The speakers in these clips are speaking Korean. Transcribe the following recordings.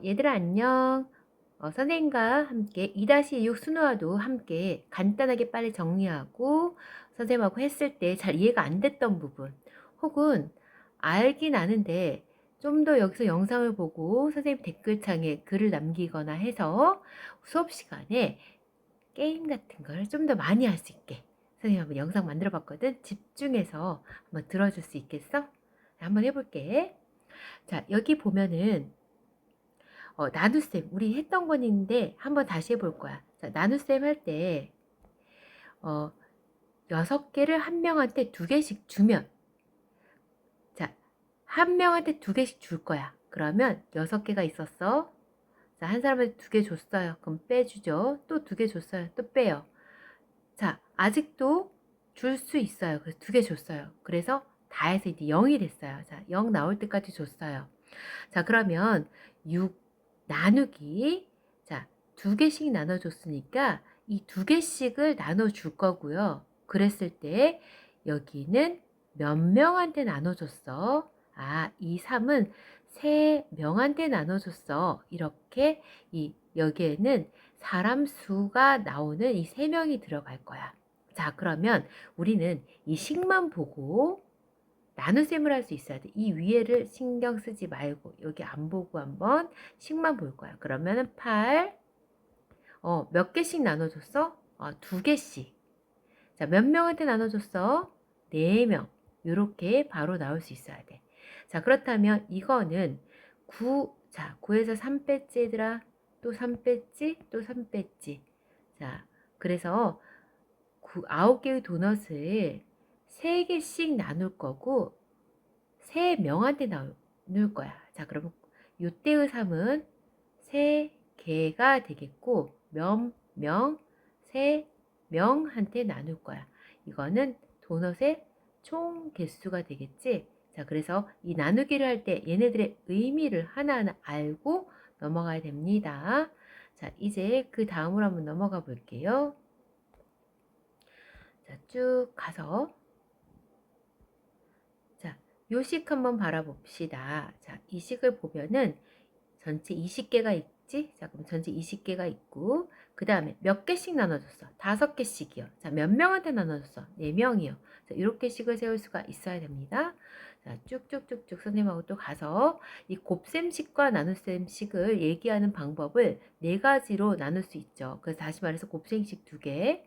얘들아 안녕. 선생님과 함께 2-6 순화도 함께 간단하게 빨리 정리하고 선생님하고 했을 때 잘 이해가 안 됐던 부분 혹은 알긴 아는데 좀 더 여기서 영상을 보고 선생님 댓글창에 글을 남기거나 해서 수업 시간에 게임 같은 걸 좀 더 많이 할 수 있게 선생님 한번 영상 만들어 봤거든. 집중해서 한번 들어줄 수 있겠어? 한번 해볼게. 자, 여기 보면은 나눗셈 우리 했던 건 있는데 한번 다시 해볼 거야. 자, 나눗셈 할 때 6개를 한 명한테 2개씩 주면, 자, 한 명한테 2개씩 줄 거야. 그러면 6개가 있었어. 자, 한 사람한테 2개 줬어요. 그럼 빼주죠. 또 2개 줬어요. 또 빼요. 자, 아직도 줄 수 있어요. 그래서 2개 줬어요. 그래서 다 해서 이제 0이 됐어요. 자, 0 나올 때까지 줬어요. 자, 그러면 6 나누기, 자, 2개씩 나눠줬으니까 이 2개씩을 나눠줄 거고요. 그랬을 때 여기는 몇 명한테 나눠줬어? 아, 이 3은 3명한테 나눠줬어. 이렇게 여기에는 사람 수가 나오는 이 3명이 들어갈 거야. 자, 그러면 우리는 이 식만 보고 나눗셈을 할 수 있어야 돼. 이 위에를 신경 쓰지 말고 여기 안 보고 한번 식만 볼 거야. 그러면은 8, 몇 개씩 나눠줬어? 2개씩. 자, 몇 명한테 나눠줬어? 4명. 요렇게 바로 나올 수 있어야 돼. 자, 그렇다면 이거는 9, 자, 9에서 3 뺐지 얘들아? 또 3 뺐지? 또 3 뺐지? 자, 그래서 9개의 도넛을 3개씩 나눌 거고 3명한테 나눌 거야. 자, 그러면 요때의 3은 3개가 되겠고 몇 명, 3명한테 나눌 거야. 이거는 도넛의 총 개수가 되겠지. 자, 그래서 이 나누기를 할 때 얘네들의 의미를 하나하나 알고 넘어가야 됩니다. 자, 이제 그 다음으로 한번 넘어가 볼게요. 자, 쭉 가서 요 식 한번 바라봅시다. 자, 이 식을 보면은 전체 20개가 있지? 자, 그럼 전체 20개가 있고, 그 다음에 몇 개씩 나눠줬어? 5개씩이요. 자, 몇 명한테 나눠줬어? 4명이요. 자, 이렇게 식을 세울 수가 있어야 됩니다. 자, 쭉쭉쭉쭉 선생님하고 또 가서 이 곱셈식과 나눗셈식을 얘기하는 방법을 4가지로 나눌 수 있죠. 그래서 다시 말해서 곱셈식 2개,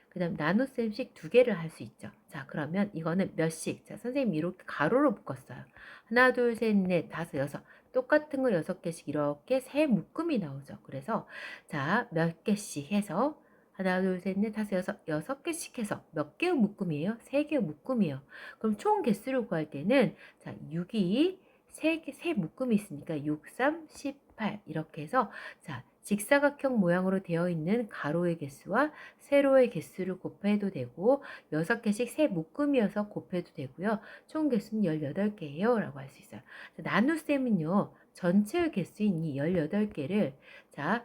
그 다음 나눗셈식 2개를 할 수 있죠. 자, 그러면 이거는 몇씩? 자, 선생님 이렇게 가로로 묶었어요. 하나, 둘, 셋, 넷, 다섯, 여섯. 똑같은 거 6개씩 이렇게 세 묶음이 나오죠. 그래서 자, 몇 개씩 해서 하나, 둘, 셋, 넷, 다섯, 여섯, 6개씩 해서 몇 개의 묶음이에요? 3개의 묶음이에요. 그럼 총 개수를 구할 때는 자, 6이 3개, 세 묶음이 있으니까 6, 3, 18 이렇게 해서 자, 직사각형 모양으로 되어 있는 가로의 개수와 세로의 개수를 곱해도 되고 6개씩 세 묶음이어서 곱해도 되고요. 총 개수는 18개예요 라고 할 수 있어요. 나눗셈은요. 전체의 개수인 이 18개를 자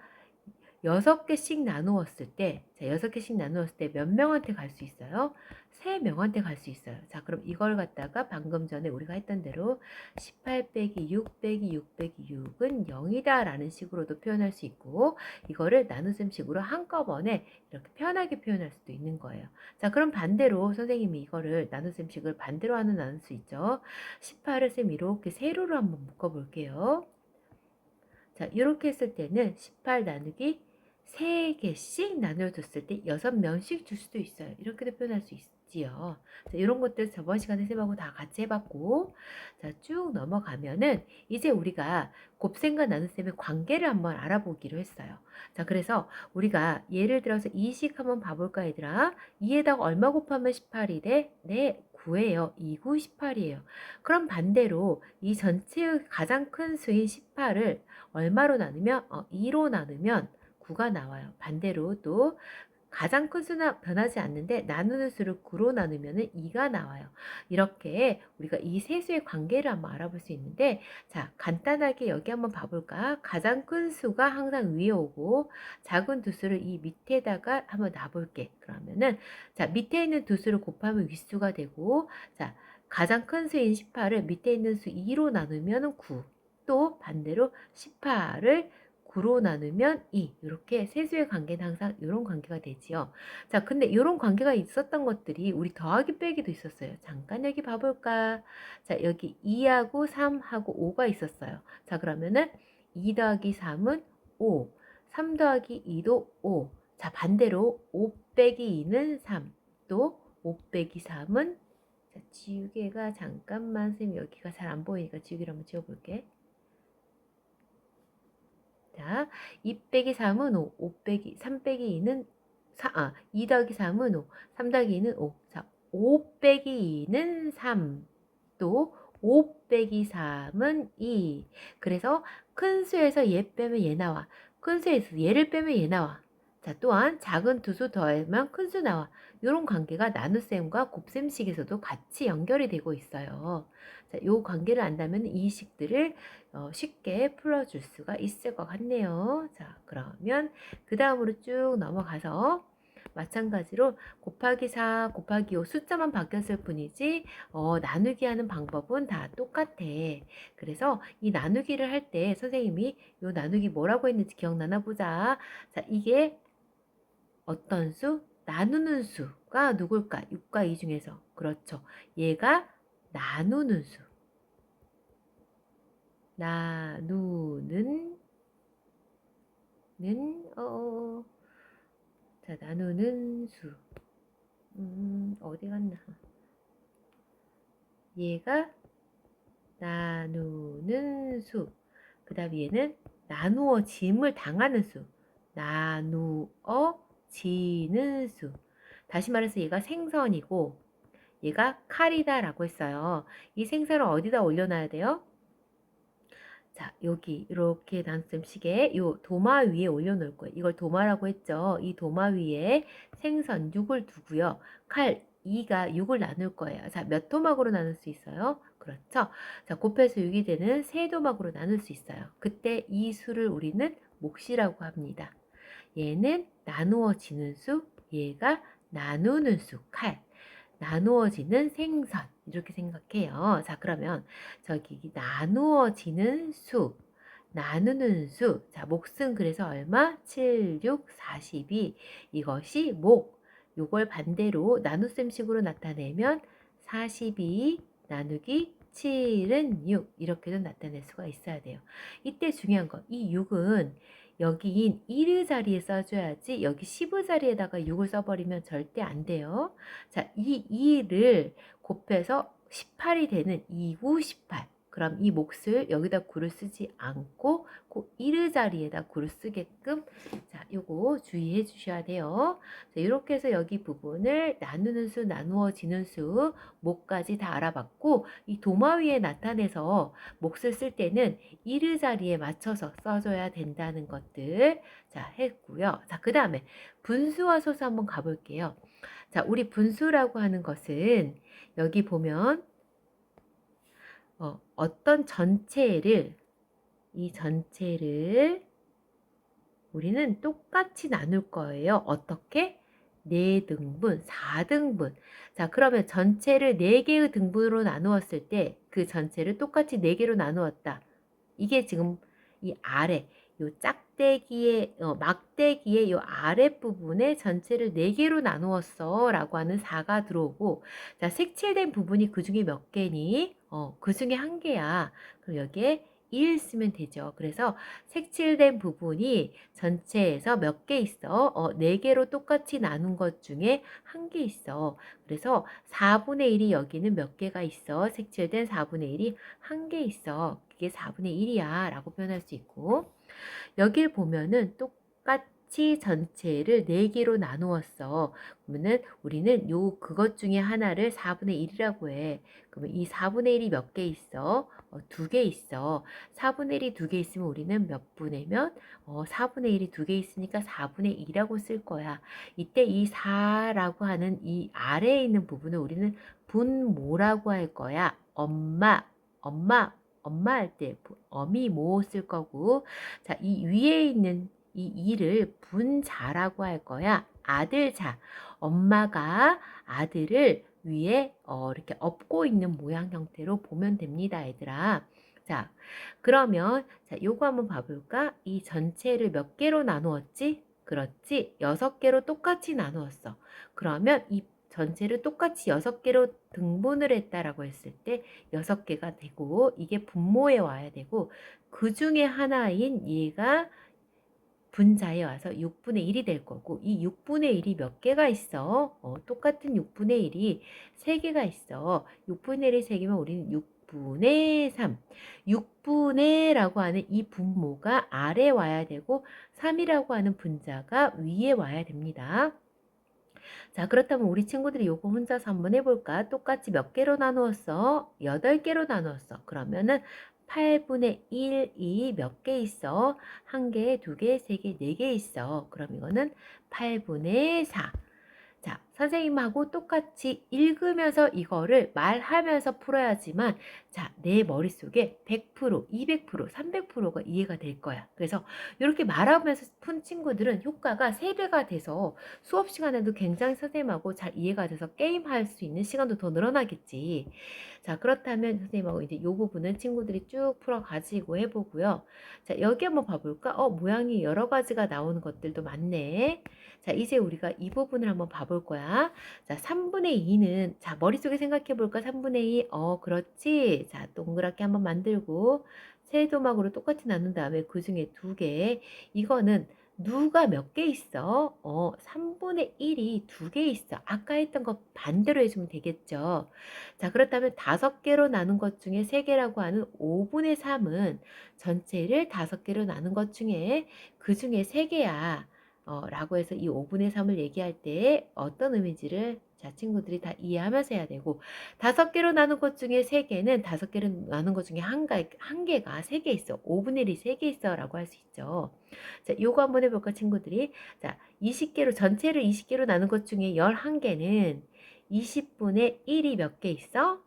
6개씩 나누었을 때, 자, 6개씩 나누었을 때 몇 명한테 갈 수 있어요? 3명한테 갈 수 있어요. 자, 그럼 이걸 갖다가 방금 전에 우리가 했던 대로 18 빼기 6 빼기 6 빼기 6은 0이다 라는 식으로도 표현할 수 있고, 이거를 나눗셈식으로 한꺼번에 이렇게 편하게 표현할 수도 있는 거예요. 자, 그럼 반대로 선생님이 이거를 나눗셈식을 반대로 하는 나눌 수 있죠. 18을 쌤 이렇게 세로로 한번 묶어 볼게요. 자, 이렇게 했을 때는 18 나누기 3개씩 나눠줬을 때 6명씩 줄 수도 있어요. 이렇게도 표현할 수 있지요. 자, 이런 것들 저번 시간에 쌤하고 다 같이 해봤고, 자, 쭉 넘어가면은 이제 우리가 곱셈과 나눗셈의 관계를 한번 알아보기로 했어요. 자, 그래서 우리가 예를 들어서 이 식 한번 봐볼까, 얘들아? 2에다가 얼마 곱하면 18이 돼? 네, 9예요. 2, 9, 18이에요. 그럼 반대로 이 전체의 가장 큰 수인 18을 얼마로 나누면? 2로 나누면 9가 나와요. 반대로 또 가장 큰 수는 변하지 않는데 나누는 수를 9로 나누면 2가 나와요. 이렇게 우리가 이 세 수의 관계를 한번 알아볼 수 있는데, 자, 간단하게 여기 한번 봐볼까? 가장 큰 수가 항상 위에 오고 작은 두 수를 이 밑에다가 한번 놔볼게. 그러면은 자, 밑에 있는 두 수를 곱하면 윗수가 되고, 자, 가장 큰 수인 18을 밑에 있는 수 2로 나누면 9. 또 반대로 18을 9로 나누면 2. 이렇게 세수의 관계는 항상 이런 관계가 되지요. 자, 근데 이런 관계가 있었던 것들이 우리 더하기 빼기도 있었어요. 잠깐 여기 봐볼까? 자, 여기 2하고 3하고 5가 있었어요. 자, 그러면은 2 더하기 3은 5, 3 더하기 2도 5. 자, 반대로 5 빼기 2는 3, 또 5 빼기 3은, 자, 지우개가 잠깐만, 선생님 여기가 잘 안 보이니까 지우개를 한번 지워볼게. 자, 2 빼기 3은 5, 5 빼기 3 빼기 2는 2 더하기 3은 5, 3 더하기 2는 5. 자, 5 빼기 2는 3, 또 5 빼기 3은 2. 그래서 큰 수에서 얘 빼면 얘 나와. 큰 수에서 얘를 빼면 얘 나와. 자, 또한 작은 두 수 더하면 큰 수 나와. 이런 관계가 나눗셈과 곱셈식에서도 같이 연결이 되고 있어요. 자, 이 관계를 안다면 이 식들을 쉽게 풀어줄 수가 있을 것 같네요. 자, 그러면 그 다음으로 쭉 넘어가서 마찬가지로 곱하기 4, 곱하기 5 숫자만 바뀌었을 뿐이지 나누기 하는 방법은 다 똑같아. 그래서 이 나누기를 할 때 선생님이 이 나누기 뭐라고 했는지 기억나나 보자. 자, 이게 어떤 수? 나누는 수가 누굴까? 6과 2 중에서. 그렇죠. 얘가 나누는 수. 나누는 자, 나누는 수. 어디 갔나? 얘가 나누는 수. 그 다음 얘는 나누어짐을 당하는 수. 나누어지는 수. 다시 말해서 얘가 생선이고 얘가 칼이다 라고 했어요. 이 생선을 어디다 올려놔야 돼요? 자, 여기 이렇게 나눗셈식에 요 도마 위에 올려놓을 거예요. 이걸 도마라고 했죠. 이 도마 위에 생선 6을 두고요. 칼 2가 6을 나눌 거예요. 자, 몇 토막으로 나눌 수 있어요? 그렇죠. 자, 곱해서 6이 되는 세 토막으로 나눌 수 있어요. 그때 이 수를 우리는 몫이라고 합니다. 얘는 나누어지는 수, 얘가 나누는 수, 칼. 나누어지는 생선 이렇게 생각해요. 자, 그러면 저기 나누어지는 수, 나누는 수. 자, 몫은 그래서 얼마? 7, 6, 42. 이것이 목. 요걸 반대로 나눗셈식으로 나타내면 42 나누기 7은 6 이렇게도 나타낼 수가 있어야 돼요. 이때 중요한 거, 이 6은 여기인 1의 자리에 써줘야지 여기 10의 자리에다가 6을 써버리면 절대 안 돼요. 자, 이 2를 곱해서 18이 되는 2구 18. 그럼 이 몫을 여기다 9를 쓰지 않고 그 1의 자리에다 9를 쓰게끔, 자, 요거 주의해 주셔야 돼요. 자, 이렇게 해서 여기 부분을 나누는 수, 나누어지는 수, 몫까지 다 알아봤고, 이 도마 위에 나타내서 몫을 쓸 때는 1의 자리에 맞춰서 써줘야 된다는 것들, 자, 했고요. 자, 그 다음에 분수와 소수 한번 가볼게요. 자, 우리 분수라고 하는 것은 여기 보면 어떤 전체를, 이 전체를 우리는 똑같이 나눌 거예요. 어떻게? 4등분, 4등분. 자, 그러면 전체를 4개의 등분으로 나누었을 때 그 전체를 똑같이 4개로 나누었다. 이게 지금 이 아래, 요 짝대기의, 막대기의 요 아랫부분에 전체를 4개로 나누었어 라고 하는 4가 들어오고, 자, 색칠된 부분이 그 중에 몇 개니? 그 중에 한 개야. 그럼 여기에 1 쓰면 되죠. 그래서 색칠된 부분이 전체에서 몇 개 있어? 4개로 똑같이 나눈 것 중에 한 개 있어. 그래서 4분의 1이 여기는 몇 개가 있어? 색칠된 4분의 1이 한 개 있어. 그게 4분의 1이야 라고 표현할 수 있고, 여길 보면은 똑같이 전체를 4개로 나누었어. 그러면은 우리는 그것 중에 하나를 4분의 1이라고 해. 그러면 이 4분의 1이 몇 개 있어? 2개 있어. 4분의 1이 2개 있으면 우리는 몇 분의면 4분의 1이 2개 있으니까 4분의 2라고 쓸 거야. 이때 이 4라고 하는 이 아래에 있는 부분을 우리는 분모라고 할 거야. 엄마 할 때 어미 모 쓸 거고, 자, 이 위에 있는 이 2를 분자라고 할 거야. 아들자. 엄마가 아들을 위에 이렇게 업고 있는 모양 형태로 보면 됩니다, 얘들아. 자, 그러면 자, 요거 한번 봐볼까? 이 전체를 몇 개로 나누었지? 그렇지. 6개로 똑같이 나누었어. 그러면 이 전체를 똑같이 6개로 등분을 했다라고 했을 때 6개가 되고 이게 분모에 와야 되고 그 중에 하나인 얘가 분자에 와서 6분의 1이 될 거고 이 6분의 1이 몇 개가 있어? 똑같은 6분의 1이 3개가 있어. 6분의 1이 3개면 우리는 6분의 3. 6분의 라고 하는 이 분모가 아래 와야 되고 3이라고 하는 분자가 위에 와야 됩니다. 자, 그렇다면 우리 친구들이 요거 혼자서 한번 해볼까? 똑같이 몇 개로 나누었어? 8개로 나누었어. 그러면은 8분의 1이 몇 개 있어? 1개, 2개, 3개, 4개 있어. 그럼 이거는 8분의 4. 자, 선생님하고 똑같이 읽으면서 이거를 말하면서 풀어야지만 자, 내 머릿속에 100%, 200%, 300%가 이해가 될 거야. 그래서 이렇게 말하면서 푼 친구들은 효과가 3배가 돼서 수업 시간에도 굉장히 선생님하고 잘 이해가 돼서 게임할 수 있는 시간도 더 늘어나겠지. 자, 그렇다면 선생님하고 이제 이 부분은 친구들이 쭉 풀어가지고 해보고요. 자, 여기 한번 봐볼까? 모양이 여러 가지가 나오는 것들도 많네. 자, 이제 우리가 이 부분을 한번 봐볼 거야. 자, 3분의 2는, 자, 머릿속에 생각해 볼까? 3분의 2, 그렇지. 자, 동그랗게 한번 만들고, 세도막으로 똑같이 나눈 다음에 그 중에 2개. 이거는 누가 몇 개 있어? 3분의 1이 2개 있어. 아까 했던 거 반대로 해주면 되겠죠. 자, 그렇다면 5개로 나눈 것 중에 3개라고 하는 5분의 3은 전체를 5개로 나눈 것 중에 그 중에 3개야. 라고 해서 이 5분의 3을 얘기할 때 어떤 의미인지를 자, 친구들이 다 이해하면서 해야 되고 5개로 나눈 것 중에 3개는 5개로 나눈 것 중에 한 개가 3개 있어. 5분의 1이 3개 있어 라고 할 수 있죠. 자, 요거 한번 해볼까 친구들이. 자, 20개로 전체를 20개로 나눈 것 중에 11개는 20분의 1이 몇 개 있어?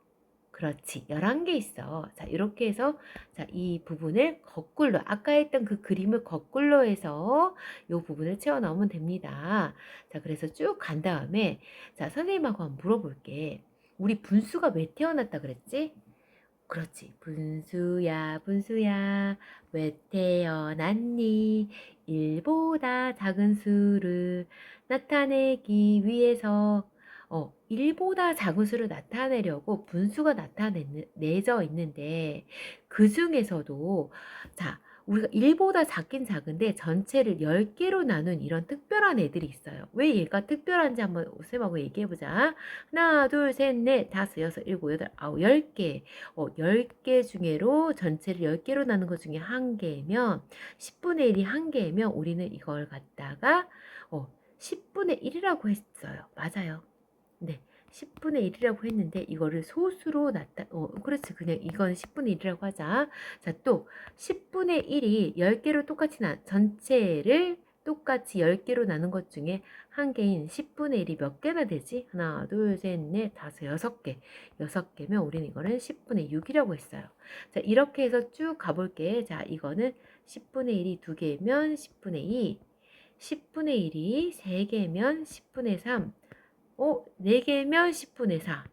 그렇지. 11개 있어. 자, 이렇게 해서 자, 이 부분을 거꾸로 아까 했던 그 그림을 거꾸로 해서 이 부분을 채워 넣으면 됩니다. 자, 그래서 쭉 간 다음에 자, 선생님하고 한번 물어볼게. 우리 분수가 왜 태어났다 그랬지? 그렇지. 분수야, 분수야, 왜 태어났니? 1보다 작은 수를 나타내기 위해서 1보다 작은 수를 나타내려고 분수가 내져 있는데 그 중에서도 자, 우리가 1보다 작긴 작은데 전체를 10개로 나눈 이런 특별한 애들이 있어요. 왜 얘가 특별한지 한번 쌤하고 얘기해보자. 하나, 둘, 셋, 넷, 다섯, 여섯, 일곱, 여덟, 아홉, 10개. 10개 중에로 전체를 10개로 나눈 것 중에 한 개면 10분의 1이 한 개면 우리는 이걸 갖다가 10분의 1이라고 했어요. 맞아요. 네. 10분의 1이라고 했는데 이거를 소수로 그렇지. 그냥 이건 10분의 1이라고 하자. 자, 또 10분의 1이 10개로 똑같이 전체를 똑같이 10개로 나눈 것 중에 한 개인 10분의 1이 몇 개나 되지? 하나, 둘, 셋, 넷, 다섯, 6개. 6개면 우리는 이거는 10분의 6이라고 했어요. 자, 이렇게 해서 쭉 가볼게. 자, 이거는 10분의 1이 2개면 10분의 2. 10분의 1이 3개면 10분의 3. 4개면 10분의 4.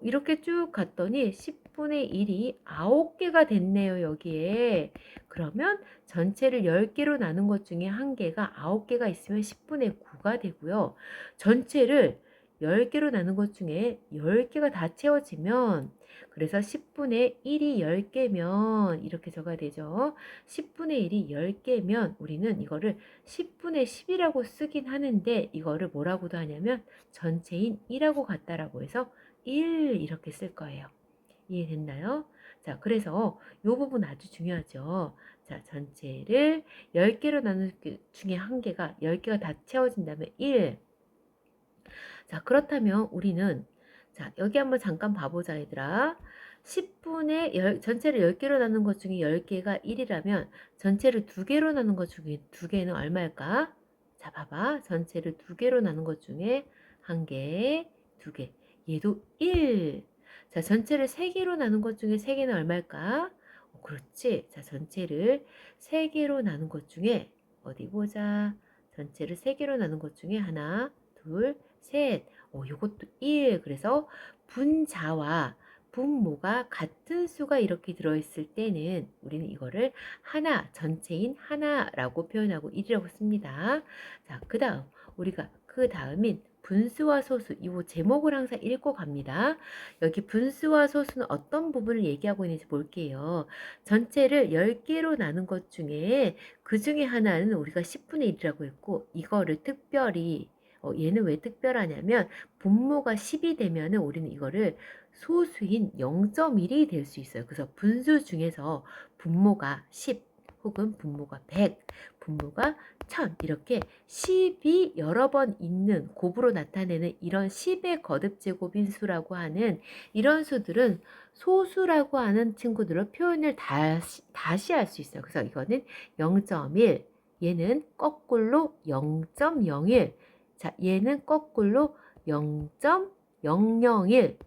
이렇게 쭉 갔더니 10분의 1이 9개가 됐네요, 여기에. 그러면 전체를 10개로 나눈 것 중에 한 개가 9개가 있으면 10분의 9가 되고요. 전체를 10개로 나눈 것 중에 10개가 다 채워지면 그래서 10분의 1이 10개면 이렇게 적어야 되죠. 10분의 1이 10개면 우리는 이거를 10분의 10이라고 쓰긴 하는데 이거를 뭐라고도 하냐면 전체인 1하고 같다라고 해서 1 이렇게 쓸 거예요. 이해됐나요? 자, 그래서 이 부분 아주 중요하죠. 자, 전체를 10개로 나눈 중에 한 개가 10개가 다 채워진다면 1. 자, 그렇다면 우리는 자, 여기 한번 잠깐 봐보자, 얘들아. 10분의 전체를 10개로 나눈 것 중에 10개가 1이라면 전체를 2개로 나눈 것 중에 2개는 얼마일까? 자, 봐봐. 전체를 2개로 나눈 것 중에 한 개, 2개. 얘도 1. 자, 전체를 3개로 나눈 것 중에 3개는 얼마일까? 그렇지. 자, 전체를 3개로 나눈 것 중에 어디 보자. 전체를 3개로 나눈 것 중에 하나, 둘, 셋. 요것도 1. 그래서 분자와 분모가 같은 수가 이렇게 들어있을 때는 우리는 이거를 하나, 전체인 하나라고 표현하고 1이라고 씁니다. 자, 그 다음인 분수와 소수, 이 제목을 항상 읽고 갑니다. 여기 분수와 소수는 어떤 부분을 얘기하고 있는지 볼게요. 전체를 10개로 나눈 것 중에 그 중에 하나는 우리가 10분의 1이라고 했고, 이거를 특별히 얘는 왜 특별하냐면 분모가 10이 되면은 우리는 이거를 소수인 0.1이 될 수 있어요. 그래서 분수 중에서 분모가 10 혹은 분모가 100, 분모가 1000 이렇게 10이 여러 번 있는 곱으로 나타내는 이런 10의 거듭 제곱인 수라고 하는 이런 수들은 소수라고 하는 친구들로 표현을 다시 할 수 있어요. 그래서 이거는 0.1, 얘는 거꾸로 0.01, 자, 얘는 거꾸로 0.001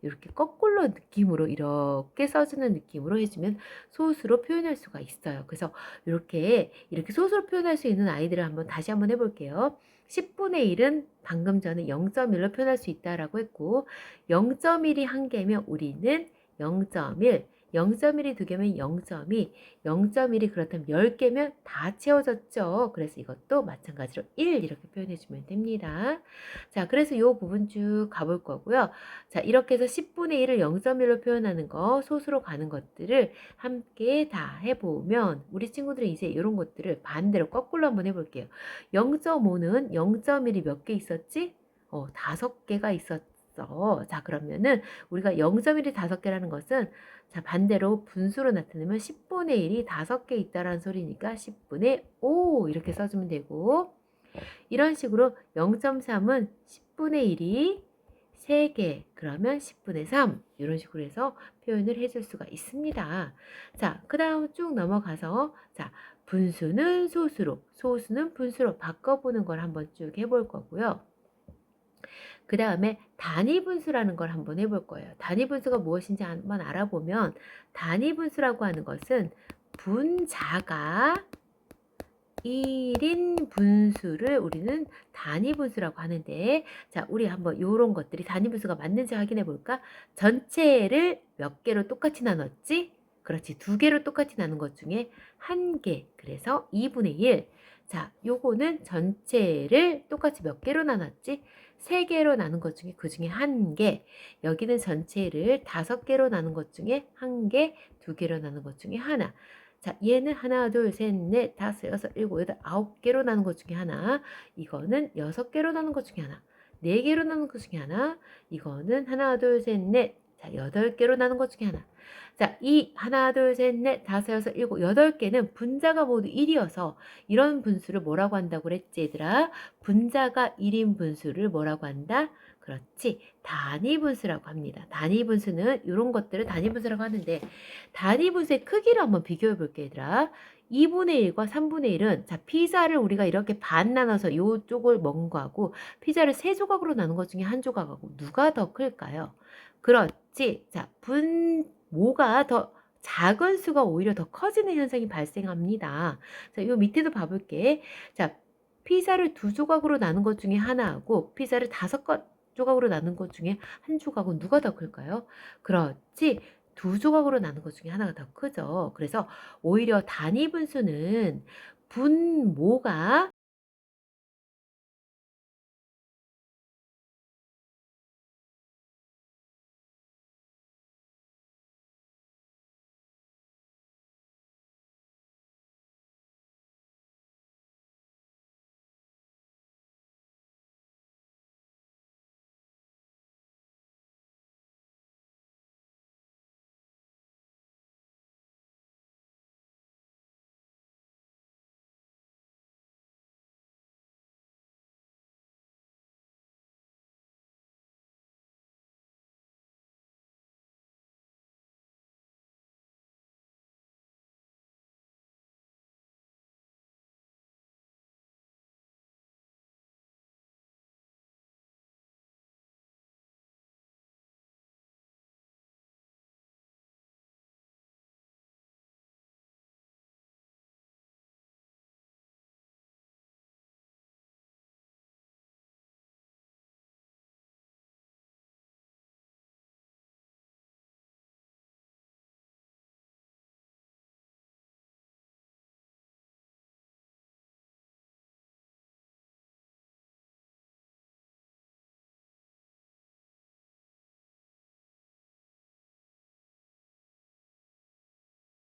이렇게 거꾸로 느낌으로 이렇게 써주는 느낌으로 해주면 소수로 표현할 수가 있어요. 그래서 이렇게 소수로 표현할 수 있는 아이들을 다시 한번 해볼게요. 10분의 1은 방금 전에 0.1로 표현할 수 있다라고 했고 0.1이 한 개면 우리는 0.1, 0.1이 두 개면 0.2, 0.1이 그렇다면 10개면 다 채워졌죠. 그래서 이것도 마찬가지로 1 이렇게 표현해주면 됩니다. 자, 그래서 이 부분 쭉 가볼 거고요. 자, 이렇게 해서 10분의 1을 0.1로 표현하는 거, 소수로 가는 것들을 함께 다 해보면 우리 친구들은 이제 이런 것들을 반대로 거꾸로 한번 해볼게요. 0.5는 0.1이 몇 개 있었지? 5개가 있었죠. 자, 그러면은 우리가 0.1이 5개라는 것은 자, 반대로 분수로 나타내면 10분의 1이 5개 있다라는 소리니까 10분의 5 이렇게 써주면 되고 이런 식으로 0.3은 10분의 1이 3개 그러면 10분의 3 이런 식으로 해서 표현을 해줄 수가 있습니다. 자, 그 다음 쭉 넘어가서 자, 분수는 소수로 소수는 분수로 바꿔보는 걸 한번 쭉 해볼 거고요. 그 다음에 단위분수라는 걸 한번 해볼 거예요. 단위분수가 무엇인지 한번 알아보면 단위분수라고 하는 것은 분자가 1인 분수를 우리는 단위분수라고 하는데 자, 우리 한번 이런 것들이 단위분수가 맞는지 확인해 볼까? 전체를 몇 개로 똑같이 나눴지? 그렇지. 2개로 똑같이 나눈 것 중에 1개. 그래서 2분의 1. 자, 요거는 전체를 똑같이 몇 개로 나눴지? 3개로 나눈 것 중에 그 중에 1개. 여기는 전체를 5개로 나눈 것 중에 1개, 2개로 나눈 것 중에 하나. 자, 얘는 하나, 둘, 셋, 넷, 다섯, 여섯, 일곱, 여덟, 9개로 나눈 것 중에 하나. 이거는 6개로 나눈 것 중에 하나. 4개로 나눈 것 중에 하나. 이거는 하나, 둘, 셋, 넷. 자, 8개로 나눈 것 중에 하나. 자, 이 하나, 둘, 셋, 넷, 다섯, 여섯, 일곱, 8개는 분자가 모두 1이어서 이런 분수를 뭐라고 한다고 그랬지, 얘들아? 분자가 1인 분수를 뭐라고 한다? 그렇지. 단위분수라고 합니다. 단위분수는 이런 것들을 단위분수라고 하는데 단위분수의 크기를 한번 비교해 볼게 얘들아. 2분의 1과 3분의 1은 자 피자를 우리가 이렇게 반 나눠서 이쪽을 먹은 거하고 피자를 3조각으로 나눈 것 중에 한 조각하고 누가 더 클까요? 그렇지. 자 분모가 더 작은 수가 오히려 더 커지는 현상이 발생합니다. 자, 요 밑에도 봐볼게. 자, 피자를 2조각으로 나눈 것 중에 하나하고 피자를 5조각으로 나눈 것 중에 한 조각은 누가 더 클까요? 그렇지. 2조각으로 나눈 것 중에 하나가 더 크죠. 그래서 오히려 단위 분수는 분모가